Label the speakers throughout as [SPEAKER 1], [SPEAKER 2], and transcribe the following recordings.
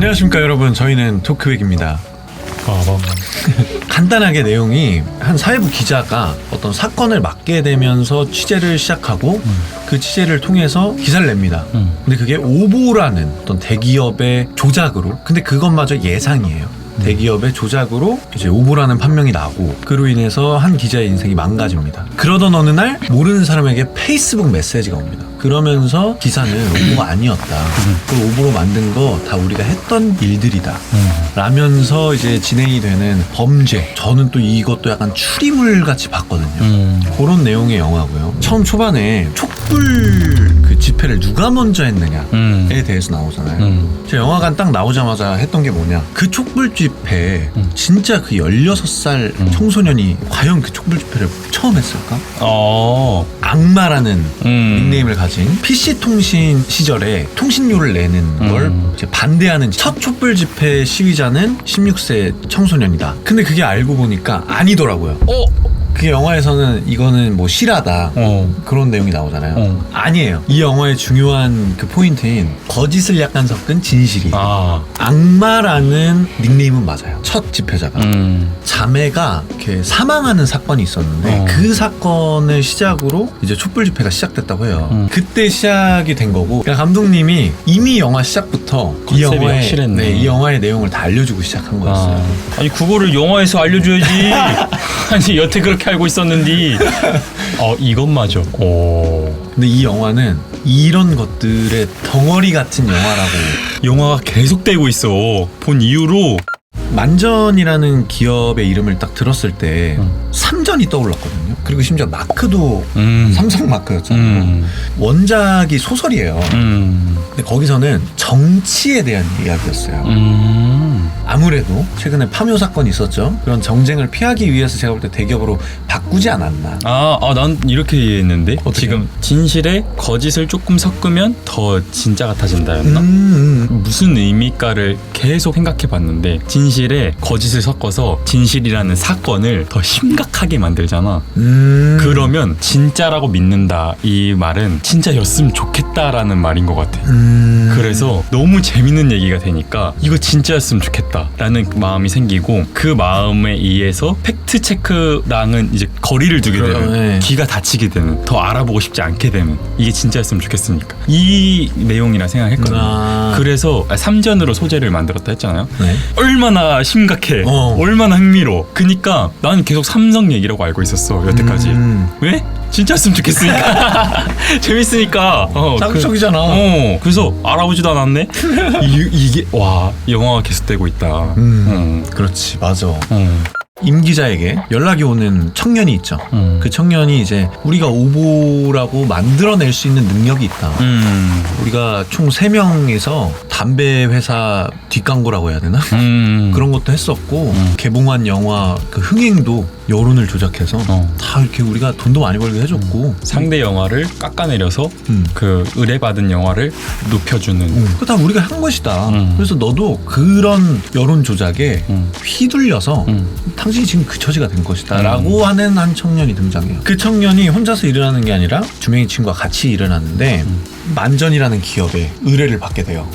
[SPEAKER 1] 안녕하십니까 여러분, 저희는 토크백입니다. 간단하게 내용이 한 사회부 기자가 어떤 사건을 맡게 되면서 취재를 시작하고 그 취재를 통해서 기사를 냅니다. 근데 그게 오보라는 어떤 대기업의 조작으로, 근데 그것마저 예상이에요. 대기업의 조작으로 이제 오보라는 판명이 나고 그로 인해서 한 기자의 인생이 망가집니다. 그러던 어느 날 모르는 사람에게 페이스북 메시지가 옵니다. 그러면서 기사는 오보가 아니었다. 그 오보로 만든 거 다 우리가 했던 일들이다. 라면서 이제 진행이 되는 범죄. 저는 또 이것도 약간 추리물 같이 봤거든요. 그런 내용의 영화고요. 처음 초반에 촛불 그 집회를 누가 먼저 했느냐에 대해서 나오잖아요. 제가 영화관 딱 나오자마자 했던 게 뭐냐, 그 촛불 집회 진짜 그 16살 청소년이 과연 그 촛불 집회를 처음 했을까? 악마라는 닉네임을 가진 PC통신 시절에 통신료를 내는 걸 이제 반대하는 첫 촛불 집회 시위자는 16세 청소년이다. 근데 그게 알고 보니까 아니더라고요. 그게 영화에서는 이거는 뭐 실화다 그런 내용이 나오잖아요. 아니에요. 이 영화의 중요한 그 포인트인 거짓을 약간 섞은 진실이 악마라는 닉네임은 맞아요. 첫 집회자가 자매가 이렇게 사망하는 사건이 있었는데 그 사건을 시작으로 이제 촛불 집회가 시작됐다고 해요. 그때 시작이 된 거고, 그러니까 감독님이 이미 영화 시작부터 이 영화의 내용을 다 알려주고 시작한 거였어요.
[SPEAKER 2] 아니 그거를 영화에서 알려줘야지. 아니 여태 그렇게 알고 있었는데 이것마저.
[SPEAKER 1] 근데 이 영화는 이런 것들의 덩어리 같은 영화라고.
[SPEAKER 2] 영화가 계속되고 있어. 본 이후로.
[SPEAKER 1] 만전이라는 기업의 이름을 딱 들었을 때 삼전이 떠올랐거든요. 그리고 심지어 마크도 삼성 마크였잖아요. 원작이 소설이에요. 근데 거기서는 정치에 대한 이야기였어요. 아무래도 최근에 파묘 사건이 있었죠. 그런 정쟁을 피하기 위해서 제가 볼 때 대기업으로 바꾸지 않았나.
[SPEAKER 2] 난 이렇게 이해했는데
[SPEAKER 1] 어떻게?
[SPEAKER 2] 지금 진실에 거짓을 조금 섞으면 더 진짜 같아진다였나? 무슨 의미일까를 계속 생각해봤는데, 진실에 거짓을 섞어서 진실이라는 사건을 더 심각하게 만들잖아. 그러면 진짜라고 믿는다, 이 말은 진짜였으면 좋겠다라는 말인 것 같아. 그래서 너무 재밌는 얘기가 되니까 이거 진짜였으면 좋겠다라는 마음이 생기고, 그 마음에 의해서 팩트체크랑은 이제 거리를 두게 되는, 귀가 닫히게 되는, 더 알아보고 싶지 않게 되는, 이게 진짜였으면 좋겠으니까 이 내용이라 생각했거든요. 그래서 3전으로 소재를 만들었다 했잖아요. 얼마나 심각해, 얼마나 흥미로워. 그니까 나는 계속 삼성 얘기라고 알고 있었어 여태까지. 왜? 진짜였으면 좋겠으니까. 재밌으니까.
[SPEAKER 1] 짱척이잖아.
[SPEAKER 2] 그래서 알아보지도 않았네. 이게 와, 영화가 계속되고 있다.
[SPEAKER 1] 그렇지, 맞아. 임 기자에게 연락이 오는 청년이 있죠. 그 청년이 이제 우리가 오보라고 만들어낼 수 있는 능력이 있다. 우리가 총 3명에서 담배 회사 뒷광고라고 해야 되나? 그런 것도 했었고, 개봉한 영화 그 흥행도 여론을 조작해서 다 이렇게 우리가 돈도 많이 벌게 해줬고,
[SPEAKER 2] 상대 영화를 깎아내려서 그 의뢰받은 영화를 높여주는,
[SPEAKER 1] 그거 다 우리가 한 것이다. 그래서 너도 그런 여론 조작에 휘둘려서 당신이 지금 그 처지가 된 것이다 라고 하는 한 청년이 등장해요. 그 청년이 혼자서 일을 하는 게 아니라 두 명의 친구가 같이 일을 하는데 만전이라는 기업에 의뢰를 받게 돼요.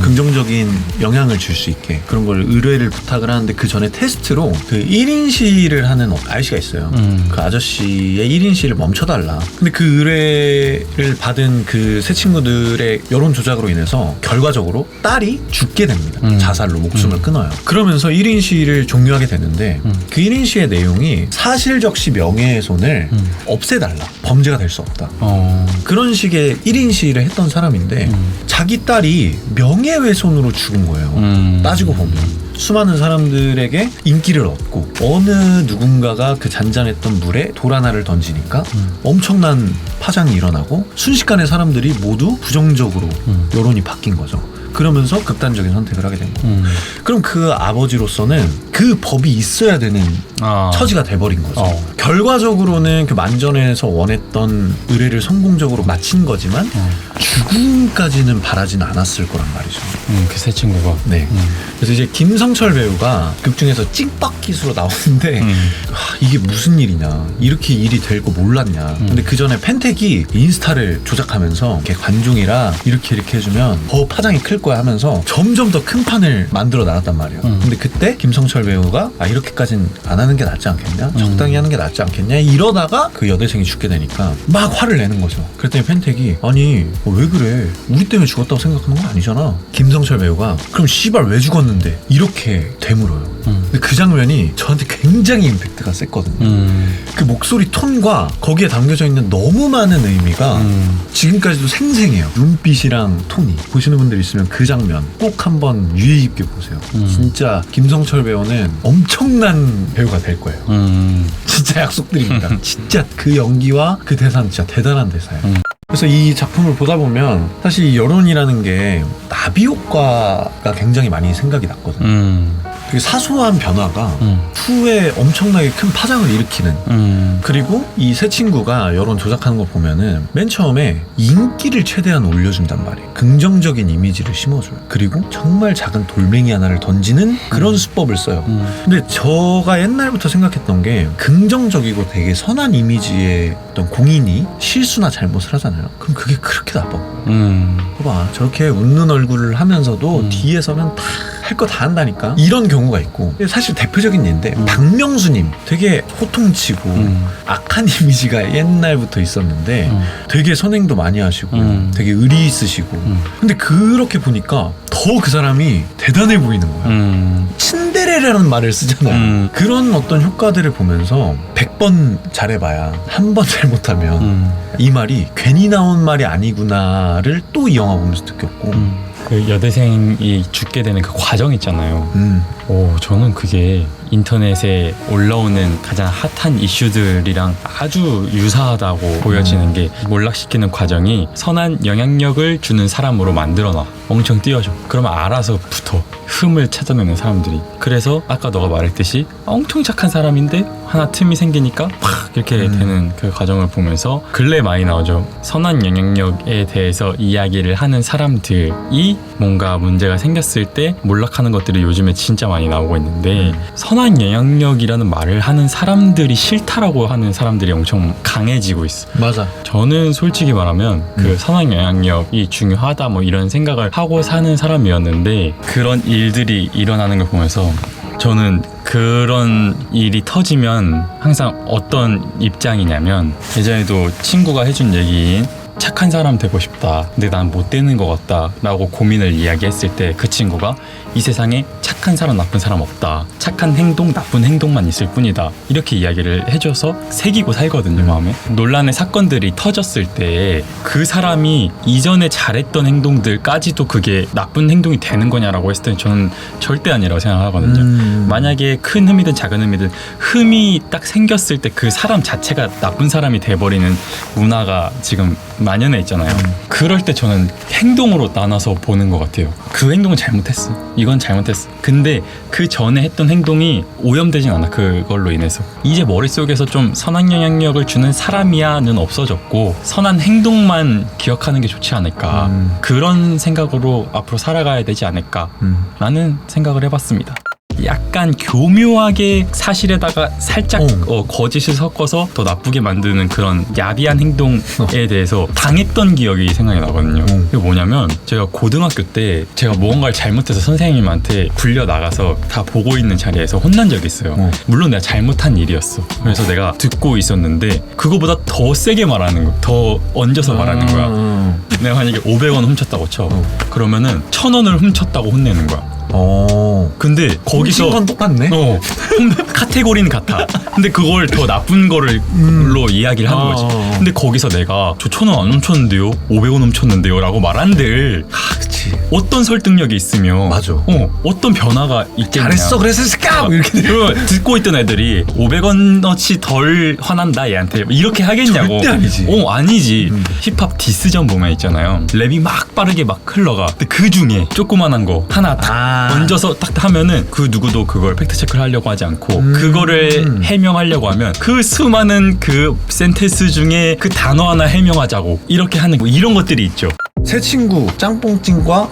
[SPEAKER 1] 긍정적인 영향을 줄 수 있게 그런 걸 의뢰를 부탁을 하는데, 그 전에 테스트로 그 1인 시를 하는 아저씨가 있어요. 그 아저씨의 1인 시를 멈춰달라. 근데 그 의뢰를 받은 그 세 친구들의 여론 조작으로 인해서 결과적으로 딸이 죽게 됩니다. 자살로 목숨을 끊어요. 그러면서 1인 시를 종료하게 되는데, 그 1인 시의 내용이 사실적시 명예훼손을 없애달라, 범죄가 될 수 없다, 그런 식의 1인 시를 했던 사람인데 자기 딸이 명예훼손으로 죽은 거예요. 따지고 보면 수많은 사람들에게 인기를 얻고, 어느 누군가가 그 잔잔했던 물에 돌 하나를 던지니까 엄청난 파장이 일어나고 순식간에 사람들이 모두 부정적으로 여론이 바뀐 거죠. 그러면서 극단적인 선택을 하게 된 거예요. 그럼 그 아버지로서는 그 법이 있어야 되는 처지가 돼버린 거죠. 결과적으로는 그 만전에서 원했던 의뢰를 성공적으로 마친 거지만 죽음까지는 바라진 않았을 거란 말이죠.
[SPEAKER 2] 그 세 친구가.
[SPEAKER 1] 네. 그래서 이제 김성철 배우가 극 중에서 찡박 기수로 나오는데 이게 무슨 일이냐, 이렇게 일이 될 거 몰랐냐. 근데 그 전에 펜택이 인스타를 조작하면서 이렇게 관중이라 이렇게 해주면 더 파장이 클 거야 하면서 점점 더 큰 판을 만들어 나갔단 말이에요. 근데 그때 김성철 배우가 이렇게까진 안 하는 게 낫지 않겠냐, 적당히 하는 게 낫지 않겠냐 이러다가 그 여대생이 죽게 되니까 막 화를 내는 거죠. 그랬더니 펜택이 아니 왜 그래, 우리 때문에 죽었다고 생각하는 거 아니잖아. 김성철 배우가 그럼 씨발 왜 죽었는데 이렇게 되물어요. 근데 그 장면이 저한테 굉장히 임팩트가 셌거든요. 그 목소리 톤과 거기에 담겨져 있는 너무 많은 의미가 지금까지도 생생해요. 눈빛이랑 톤이. 보시는 분들 있으면 그 장면 꼭 한번 유의 깊게 보세요. 진짜 김성철 배우는 엄청난 배우가 될 거예요. 진짜 약속드립니다. 진짜 그 연기와 그 대사는 진짜 대단한 대사예요. 그래서 이 작품을 보다 보면 사실 이 여론이라는 게 나비 효과가 굉장히 많이 생각이 났거든요. 되게 사소한 변화가 후에 엄청나게 큰 파장을 일으키는. 그리고 이 세 친구가 여론 조작하는 거 보면은 맨 처음에 인기를 최대한 올려준단 말이에요. 긍정적인 이미지를 심어줘요. 그리고 정말 작은 돌멩이 하나를 던지는 그런 수법을 써요. 근데 제가 옛날부터 생각했던 게 긍정적이고 되게 선한 이미지의 어떤 공인이 실수나 잘못을 하잖아요. 그럼 그게 그렇게 나빠. 봐봐, 저렇게 웃는 얼굴을 하면서도 뒤에서는 다 할 거 다 한다니까. 이런 경우가 있고, 사실 대표적인 예인데 박명수님 되게 호통치고 악한 이미지가 옛날부터 있었는데 되게 선행도 많이 하시고 되게 의리 있으시고 근데 그렇게 보니까 더 그 사람이 대단해 보이는 거야. 친데레라는 말을 쓰잖아요. 그런 어떤 효과들을 보면서 100번 잘해봐야 한 번 잘못하면 이 말이 괜히 나온 말이 아니구나를 또 이 영화 보면서 느꼈고.
[SPEAKER 2] 그 여대생이 죽게 되는 그 과정 있잖아요. 저는 그게 인터넷에 올라오는 가장 핫한 이슈들이랑 아주 유사하다고 보여지는 게, 몰락시키는 과정이 선한 영향력을 주는 사람으로 만들어놔. 엄청 띄워줘. 그러면 알아서 붙어. 흠을 찾아내는 사람들이. 그래서 아까 너가 말했듯이 엄청 착한 사람인데 하나 틈이 생기니까 팍 이렇게 되는 그 과정을 보면서 근래 많이 나오죠. 선한 영향력에 대해서 이야기를 하는 사람들이 뭔가 문제가 생겼을 때 몰락하는 것들이 요즘에 진짜 많이 나오고 있는데, 선한 영향력이라는 말을 하는 사람들이 싫다라고 하는 사람들이 엄청 강해지고 있어.
[SPEAKER 1] 맞아.
[SPEAKER 2] 저는 솔직히 말하면 그 선한 영향력이 중요하다 뭐 이런 생각을 하고 사는 사람이었는데, 그런 일들이 일어나는 걸 보면서 저는 그런 일이 터지면 항상 어떤 입장이냐면, 예전에도 친구가 해준 얘기인 착한 사람 되고 싶다, 근데 난 못 되는 것 같다 라고 고민을 이야기했을 때 그 친구가 이 세상에 착한 사람 나쁜 사람 없다, 착한 행동 나쁜 행동만 있을 뿐이다, 이렇게 이야기를 해줘서 새기고 살거든요, 마음에. 논란의 사건들이 터졌을 때 그 사람이 이전에 잘했던 행동들까지도 그게 나쁜 행동이 되는 거냐라고 했을 때 저는 절대 아니라고 생각하거든요. 만약에 큰 흠이든 작은 흠이든 흠이 딱 생겼을 때 그 사람 자체가 나쁜 사람이 돼버리는 문화가 지금 만연해 있잖아요. 그럴 때 저는 행동으로 나눠서 보는 것 같아요. 그 행동은 잘못했어, 이건 잘못했어. 근데 그 전에 했던 행동이 오염되진 않아. 그걸로 인해서 이제 머릿속에서 좀 선한 영향력을 주는 사람이야는 없어졌고 선한 행동만 기억하는 게 좋지 않을까. 그런 생각으로 앞으로 살아가야 되지 않을까 라는 생각을 해봤습니다. 약간 교묘하게 사실에다가 살짝 거짓을 섞어서 더 나쁘게 만드는 그런 야비한 행동에 대해서 당했던 기억이 생각이 나거든요. 그게 뭐냐면, 제가 고등학교 때 제가 무언가를 잘못해서 선생님한테 불려 나가서 다 보고 있는 자리에서 혼난 적이 있어요. 물론 내가 잘못한 일이었어. 그래서 내가 듣고 있었는데 그거보다 더 세게 말하는 거야. 더 얹어서 말하는 거야. 내가 만약에 500원 훔쳤다고 쳐. 그러면은 1000원을 훔쳤다고 혼내는 거야. 근데 거기서
[SPEAKER 1] 건 똑같네.
[SPEAKER 2] 카테고리는 같아. 근데 그걸 더 나쁜 거를로 이야기를 하는 거지. 근데 거기서 내가 저 1000원 안 훔쳤는데요, 500원 훔쳤는데요 라고 말한들
[SPEAKER 1] 그치.
[SPEAKER 2] 어떤 설득력이 있으며
[SPEAKER 1] 맞아.
[SPEAKER 2] 어떤 변화가 있겠냐.
[SPEAKER 1] 잘했어 그래서 스카 이렇게
[SPEAKER 2] 그러면 듣고 있던 애들이 500원어치 덜 화난다 얘한테 이렇게 하겠냐고.
[SPEAKER 1] 절대 아니지.
[SPEAKER 2] 아니지. 힙합 디스전 보면 있잖아요. 랩이 막 빠르게 막 흘러가. 근데 그 중에 조그만한 거 하나 딱 얹어서 딱 하면은 그 누구도 그걸 팩트체크를 하려고 하지 않고 그거를 해명하려고 하면 그 수많은 그 센텐스 중에 그 단어 하나 해명하자고 이렇게 하는 거, 이런 것들이 있죠.
[SPEAKER 1] 새 친구 짱뽕찡과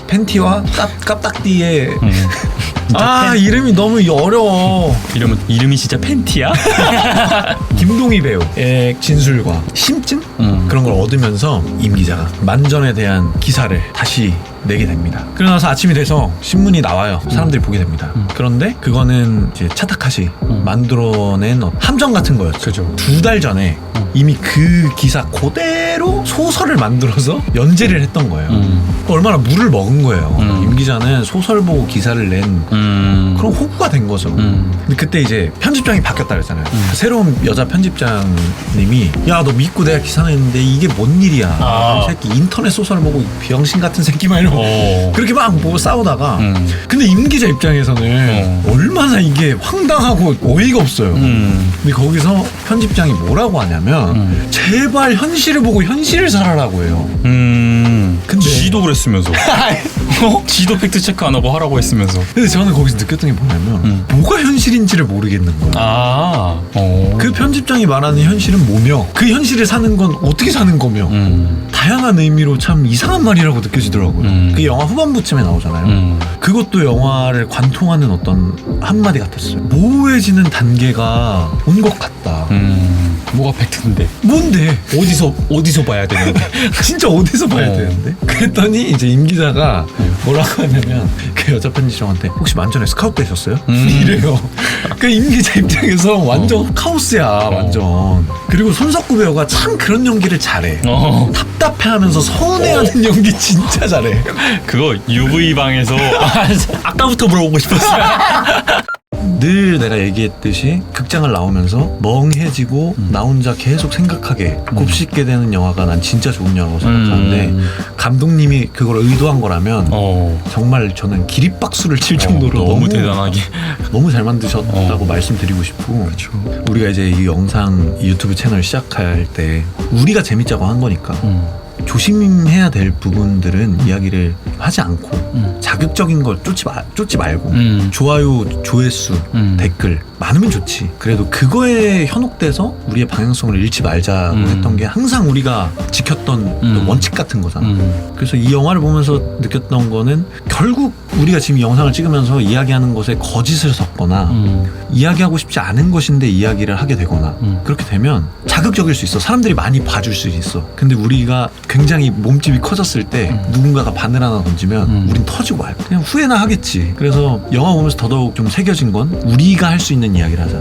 [SPEAKER 1] 팬티와 깝딱띠의 이름이 너무 어려워.
[SPEAKER 2] 이름이 진짜 팬티야?
[SPEAKER 1] 김동희 배우의 진술과 심증 그런 걸 얻으면서 임 기자가 만전에 대한 기사를 다시 내게 됩니다. 그러고 나서 아침이 돼서 신문이 나와요. 사람들이 보게 됩니다. 그런데 그거는 이제 차타카시 만들어낸 함정 같은 거였죠.
[SPEAKER 2] 그죠.
[SPEAKER 1] 2달 전에 이미 그 기사 그대로 소설을 만들어서 연재를 했던 거예요. 얼마나 물을 먹은 거예요. 임 기자는 소설 보고 기사를 낸 그런 호구가 된 거죠. 근데 그때 이제 편집장이 바뀌었다 그랬잖아요. 새로운 여자 편집장님이 야, 너 믿고 내가 기사 냈는데 이게 뭔 일이야. 이 새끼 인터넷 소설 보고 병신 같은 새끼 막 이러고 그렇게 막 보고 싸우다가 근데 임 기자 입장에서는 얼마나 이게 황당하고 어이가 없어요. 근데 거기서 편집장이 뭐라고 하냐면 제발 현실을 보고 현실을 살아라고 해요.
[SPEAKER 2] 근데 지도 그랬으면서 지도 팩트 체크 안 하고 하라고 했으면서.
[SPEAKER 1] 근데 저는 거기서 느꼈던 게 뭐냐면 뭐가 현실인지를 모르겠는 거예요. 그 편집장이 말하는 현실은 뭐며 그 현실을 사는 건 어떻게 사는 거며 다양한 의미로 참 이상한 말이라고 느껴지더라고요. 그 영화 후반부쯤에 나오잖아요. 그것도 영화를 관통하는 어떤 한마디 같았어요. 모호해지는 단계가 온 것 같다.
[SPEAKER 2] 뭐가 팩트인데?
[SPEAKER 1] 뭔데?
[SPEAKER 2] 어디서 봐야 되는데?
[SPEAKER 1] 진짜 어디서 봐야 되는데? 그랬더니 이제 임 기자가 뭐라고 하냐면 그 여자 편집장한테 혹시 만전에 스카우트 되셨어요? 이래요. 그 임 기자 입장에서 완전 카오스야. 완전. 그리고 손석구 배우가 참 그런 연기를 잘해. 답답해하면서 서운해하는 연기 진짜 잘해.
[SPEAKER 2] 그거 UV 방에서 아까부터 물어보고 싶었어요.
[SPEAKER 1] 늘 내가 얘기했듯이 극장을 나오면서 멍해지고 나 혼자 계속 생각하게 곱씹게 되는 영화가 난 진짜 좋은 영화라고 생각하는데 감독님이 그걸 의도한 거라면 정말 저는 기립박수를 칠 정도로
[SPEAKER 2] 너무 대단하게
[SPEAKER 1] 너무 잘 만드셨다고 말씀드리고 싶고
[SPEAKER 2] 그렇죠.
[SPEAKER 1] 우리가 이제 이 영상 이 유튜브 채널 시작할 때 우리가 재밌자고 한 거니까 조심해야 될 부분들은 이야기를 하지 않고 자극적인 걸 쫓지 말고 좋아요, 조회수, 댓글 많으면 좋지. 그래도 그거에 현혹돼서 우리의 방향성을 잃지 말자고 했던 게 항상 우리가 지켰던 원칙 같은 거잖아. 그래서 이 영화를 보면서 느꼈던 거는 결국 우리가 지금 이 영상을 찍으면서 이야기하는 것에 거짓을 섞거나 이야기하고 싶지 않은 것인데 이야기를 하게 되거나 그렇게 되면 자극적일 수 있어. 사람들이 많이 봐줄 수 있어. 근데 우리가 굉장히 몸집이 커졌을 때 누군가가 바늘 하나 던지면 우린 터지고 말 그냥 후회나 하겠지. 그래서 영화 보면서 더더욱 좀 새겨진 건 우리가 할 수 있는 이야기를 하자.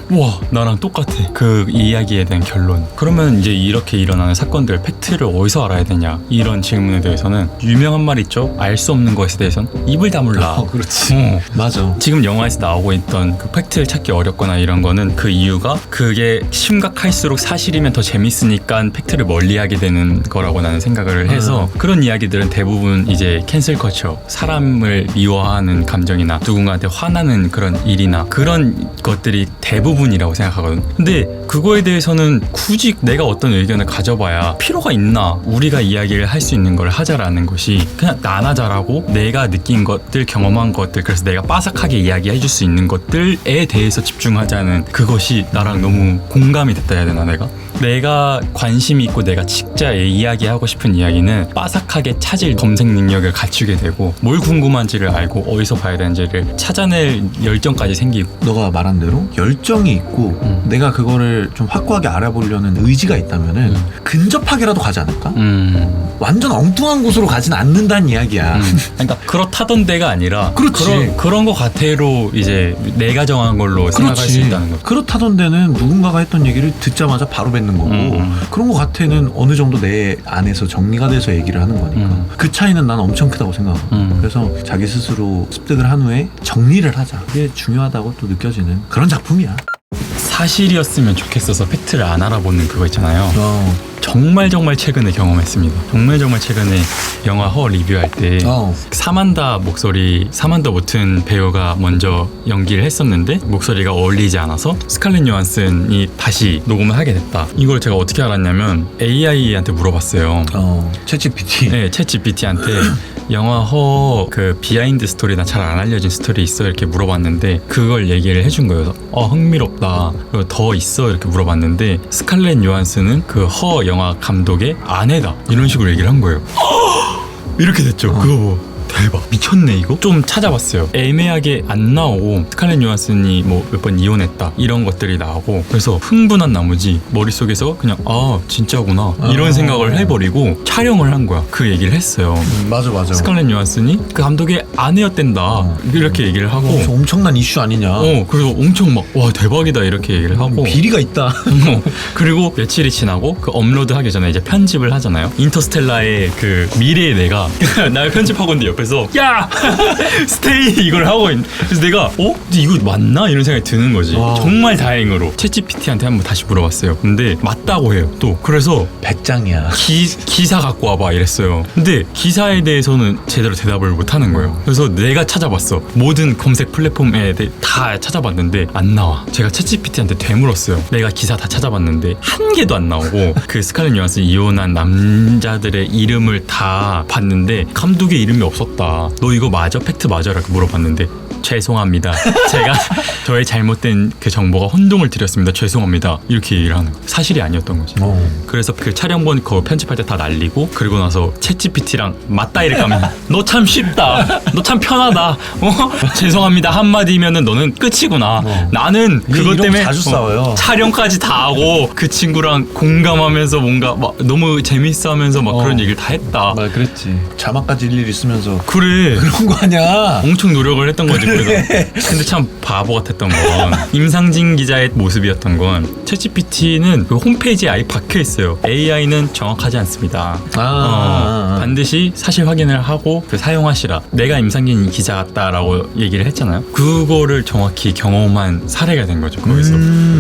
[SPEAKER 2] 와, 나랑 똑같아. 그 이야기에 대한 결론. 그러면 이제 이렇게 일어나는 사건들 팩트를 어디서 알아야 되냐 이런 질문에 대해서는 유명한 말 있죠. 알 수 없는 것에 대해서는 입을 다물라.
[SPEAKER 1] 그렇지. 맞아.
[SPEAKER 2] 지금 영화에서 나오고 있던 그 팩트를 찾기 어렵거나 이런 거는 그 이유가 그게 심각할수록 사실이면 더 재밌으니까 팩트를 멀리하게 되는 거라고 나는 생각을 해서 그런 이야기들은 대부분 이제 캔슬 컬처, 사람을 미워하는 감정이나 누군가한테 화나는 그런 일이나 그런 것들이 대부분이라고 생각하거든. 근데 그거에 대해서는 굳이 내가 어떤 의견을 가져봐야 필요가 있나. 우리가 이야기를 할 수 있는 걸 하자라는 것이 그냥 나나 잘하고 내가 느낀 것들, 경험한 것들, 그래서 내가 빠삭하게 이야기해 줄 수 있는 것들에 대해서 집중하자는 그것이 나랑 너무 공감이 됐다 해야 되나. 내가 관심이 있고 내가 진짜 이야기하고 싶은 이야기는 빠삭하게 찾을 검색 능력을 갖추게 되고 뭘 궁금한지를 알고 어디서 봐야 되는지를 찾아낼 열정까지 생기고.
[SPEAKER 1] 너가 말한 대로 열정이 있고 내가 그거를 좀 확고하게 알아보려는 의지가 있다면은 근접하게라도 가지 않을까? 완전 엉뚱한 곳으로 가진 않는다는 이야기야.
[SPEAKER 2] 그러니까 그렇다던 데가 아니라
[SPEAKER 1] 그렇지.
[SPEAKER 2] 그런 거 같아로 이제 내가 정한 걸로 생각할 수 있다는 거.
[SPEAKER 1] 그렇다던 데는 누군가가 했던 얘기를 듣자마자 바로 뱉는 거고 그런 거 같아는 어느 정도 내 안에서 정리가 돼서 얘기를 하는 거니까 그 차이는 난 엄청 크다고 생각하고 그래서 자기 스스로 습득을 한 후에 정리를 하자. 그게 중요하다고 또 느껴지는 그런 작품이야.
[SPEAKER 2] 사실이었으면 좋겠어서 팩트를 안 알아보는 그거 있잖아요. 정말 최근에 경험했습니다. 정말 최근에 영화 허 리뷰할 때 사만다 맡은 배우가 먼저 연기를 했었는데 목소리가 어울리지 않아서 스칼렛 요한슨이 다시 녹음을 하게 됐다. 이걸 제가 어떻게 알았냐면 AI한테 물어봤어요.
[SPEAKER 1] 챗GPT.
[SPEAKER 2] 네, 챗GPT한테 영화 허 그 비하인드 스토리나 잘 안 알려진 스토리 있어 이렇게 물어봤는데 그걸 얘기를 해준 거예요. 흥미롭다. 그리고 더 있어 이렇게 물어봤는데 스칼렛 요한슨은 그 허 영화 감독의 아내다 이런 식으로 얘기를 한 거예요. 이렇게 됐죠. 그거 뭐 대박 미쳤네 이거. 좀 찾아봤어요. 애매하게 안 나오고 스칼렛 요한슨이 뭐 몇 번 이혼했다 이런 것들이 나오고 그래서 흥분한 나머지 머릿속에서 그냥 진짜구나 이런 생각을 해버리고 촬영을 한 거야. 그 얘기를 했어요.
[SPEAKER 1] 맞아.
[SPEAKER 2] 스칼렛 요한슨이 그 감독의 아내였댄다 이렇게 얘기를 하고
[SPEAKER 1] 엄청난 이슈 아니냐.
[SPEAKER 2] 그래서 엄청 막 와 대박이다 이렇게 얘기를 하고
[SPEAKER 1] 비리가 있다.
[SPEAKER 2] 그리고 며칠이 지나고 그 업로드 하기 전에 이제 편집을 하잖아요. 인터스텔라의 그 미래의 내가 날 편집하고 있는데 옆에서 야 스테이 이걸 하고 있는. 그래서 내가 근데 이거 맞나 이런 생각이 드는 거지.
[SPEAKER 1] 와.
[SPEAKER 2] 정말 다행으로 챗GPT한테 한번 다시 물어봤어요. 근데 맞다고 해요. 또 그래서
[SPEAKER 1] 100장이야.
[SPEAKER 2] 기사 갖고 와봐 이랬어요. 근데 기사에 대해서는 제대로 대답을 못 하는 거예요. 그래서 내가 찾아봤어. 모든 검색 플랫폼에 다 찾아봤는데 안 나와. 제가 챗GPT한테 되물었어요. 내가 기사 다 찾아봤는데 한 개도 안 나오고 그 스칼렛 요한슨 이혼한 남자들의 이름을 다 봤는데 감독의 이름이 없었다. 너 이거 맞아? 팩트 맞아? 라고 물어봤는데 죄송합니다. 제가 저의 잘못된 그 정보가 혼동을 드렸습니다. 죄송합니다. 이렇게 얘기를 하는 거예요. 사실이 아니었던 거지. 그래서 그 촬영본 그거 편집할 때 다 날리고 그리고 나서 챗GPT랑 맞다 이렇게 하면 너 참 쉽다. 너 참 편하다. 죄송합니다. 한마디면은 너는 끝이구나. 나는 그것 때문에
[SPEAKER 1] 자주 싸워요.
[SPEAKER 2] 촬영까지 다 하고 그 친구랑 공감하면서 뭔가 막 너무 재밌어하면서 막 그런 얘기를 다 했다.
[SPEAKER 1] 그랬지. 자막까지 일일이 쓰면서
[SPEAKER 2] 그래.
[SPEAKER 1] 그런 거 아니야.
[SPEAKER 2] 엄청 노력을 했던 거지. 근데 참 바보 같았던 건 임상진 기자의 모습이었던 건 챗GPT는 그 홈페이지에 아예 박혀 있어요. AI는 정확하지 않습니다. 반드시 사실 확인을 하고 사용하시라. 내가 임상진 기자 같다라고 얘기를 했잖아요. 그거를 정확히 경험한 사례가 된 거죠. 거기서.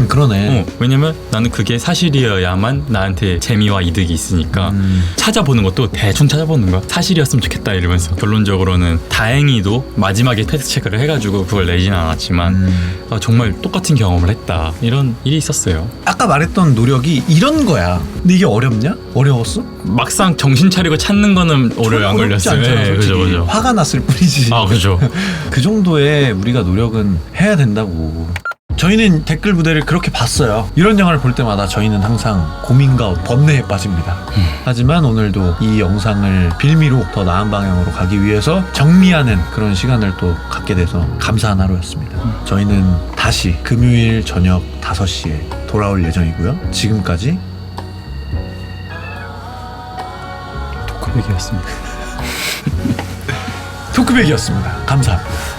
[SPEAKER 1] 그러네.
[SPEAKER 2] 왜냐면 나는 그게 사실이어야만 나한테 재미와 이득이 있으니까 찾아보는 것도 대충 찾아보는 거야. 사실이었으면 좋겠다 이러면서 결론적으로는 다행히도 마지막에 팩트 체크를 해가지고 그걸 내진 않았지만 정말 똑같은 경험을 했다 이런 일이 있었어요.
[SPEAKER 1] 아까 말했던 노력이 이런 거야. 근데 이게 어렵냐? 어려웠어?
[SPEAKER 2] 막상 정신 차리고 찾는 거는 오래 안 걸렸어요.
[SPEAKER 1] 네,
[SPEAKER 2] 그죠.
[SPEAKER 1] 화가 났을 뿐이지.
[SPEAKER 2] 그죠.
[SPEAKER 1] 그 정도의 우리가 노력은 해야 된다고. 저희는 댓글 부대를 그렇게 봤어요. 이런 영화를 볼 때마다 저희는 항상 고민과 번뇌에 빠집니다. 하지만 오늘도 이 영상을 빌미로 더 나은 방향으로 가기 위해서 정리하는 그런 시간을 또 갖게 돼서 감사한 하루였습니다. 저희는 다시 금요일 저녁 5시에 돌아올 예정이고요. 지금까지
[SPEAKER 2] 토크백이었습니다.
[SPEAKER 1] 토크백이었습니다. 감사합니다.